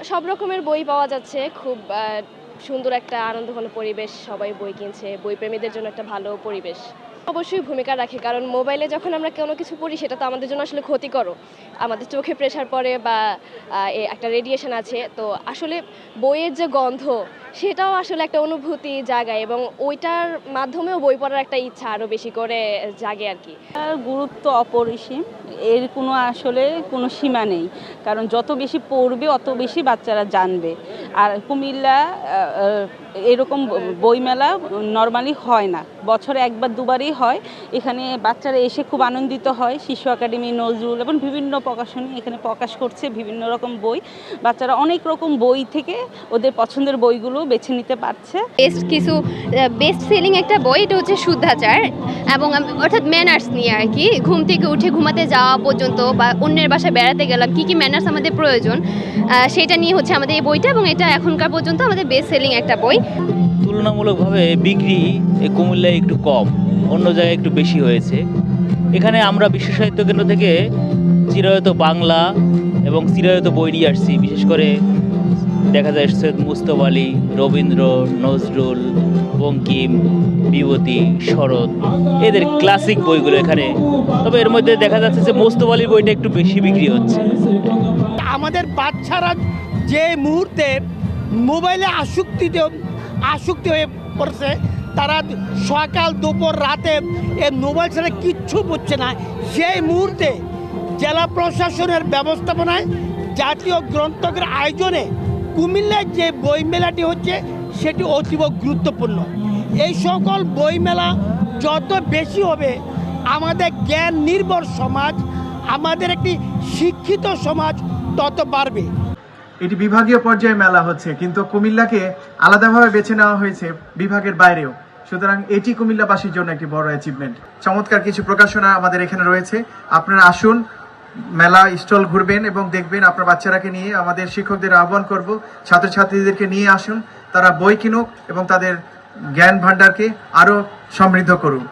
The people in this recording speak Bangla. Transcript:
সব রকমের বই পাওয়া যাচ্ছে, খুব সুন্দর একটা আনন্দঘন পরিবেশ, সবাই বই কিনছে, বই প্রেমীদের জন্য একটা ভালো পরিবেশ। অবশ্যই ভূমিকা রাখে, কারণ মোবাইলে যখন আমরা কোনো কিছু পড়ি সেটা তো আমাদের জন্য আসলে ক্ষতিকর। আমাদের চোখে প্রেশার পড়ে বা একটা রেডিয়েশন আছে, তো আসলে বইয়ের যে গন্ধ সেটাও আসলে একটা অনুভূতি জাগায়, এবং ওইটার মাধ্যমেও বই পড়ার একটা ইচ্ছা আরও বেশি করে জাগে আর কি। তার গুরুত্ব অপরিসীম, এর কোনো আসলে কোনো সীমা নেই, কারণ যত বেশি পড়বে অত বেশি বাচ্চারা জানবে। আর কুমিল্লা এরকম বইমেলা নর্মালি হয় না, বছরে একবার দুবারই হয়। এখানে বাচ্চারা এসে খুব আনন্দিত হয়। শিশু একাডেমি, নজরুল এবং বিভিন্ন প্রকাশনী এখানে প্রকাশ করছে বিভিন্ন রকম বই। বাচ্চারা অনেক রকম বই থেকে ওদের পছন্দের বইগুলো বেছে নিতে পারছে। বেস্ট সেলিং একটা বই, এটা হচ্ছে শুদ্ধাচার, এবং অর্থাৎ ম্যানার্স নিয়ে আর কি। ঘুম থেকে উঠে ঘুমাতে যাওয়া পর্যন্ত বা অন্যের বাসায় বেড়াতে গেলাম, কী কী ম্যানার্স আমাদের প্রয়োজন, সেটা নিয়ে হচ্ছে আমাদের এই বইটা, এবং এটা এখনকার পর্যন্ত আমাদের বেস্ট সেলিং একটা বই। তুলনামূলকভাবে বিক্রি এই কুমিল্লায় একটু কম, অন্য জায়গায় একটু বেশি হয়েছে। এখানে আমরা বিশ্ব সাহিত্য কেন্দ্র থেকে চিরায়ত বাংলা এবং চিরায়ত বই নিয়ে আসছি। বিশেষ করে দেখা যায় সৈয়দ মুস্তফা আলী, রবীন্দ্র, নজরুল, বঙ্কিম, বিভূতি, শরৎ, এদের ক্লাসিক বইগুলো এখানে। তবে এর মধ্যে দেখা যাচ্ছে যে মুস্তফা আলীর বইটা একটু বেশি বিক্রি হচ্ছে। আমাদের বাচ্চারা যে মুহূর্তে মোবাইলে আসক্তি হয়ে পড়ছে, তারা সকাল দুপুর রাতে এই মোবাইল ছাড়া কিচ্ছু বুঝছে না। সেই মুহূর্তে জেলা প্রশাসনের ব্যবস্থাপনায় জাতীয় গ্রন্থাগার আয়োজনে কুমিল্লায় যে বইমেলাটি হচ্ছে সেটি অতীব গুরুত্বপূর্ণ। এই সকল বইমেলা যত বেশি হবে, আমাদের জ্ঞান নির্ভর সমাজ, আমাদের একটি শিক্ষিত সমাজ তত বাড়বে। এটি বিভাগীয় পর্যায়ে মেলা হচ্ছে, কিন্তু কুমিল্লাকে আলাদাভাবে বেছে নেওয়া হয়েছে বিভাগের বাইরেও। সুতরাং এটি কুমিল্লাবাসীর জন্য একটি বড় অ্যাচিভমেন্ট। চমৎকার কিছু প্রকাশনা আমাদের এখানে রয়েছে। আপনারা আসুন, মেলা স্টল ঘুরবেন এবং দেখবেন। আপনার বাচ্চারাকে নিয়ে আমাদের শিক্ষকদের আহ্বান করব, ছাত্রছাত্রীদেরকে নিয়ে আসুন, তারা বই কিনুক এবং তাদের জ্ঞান ভাণ্ডারকে আরও সমৃদ্ধ করুক।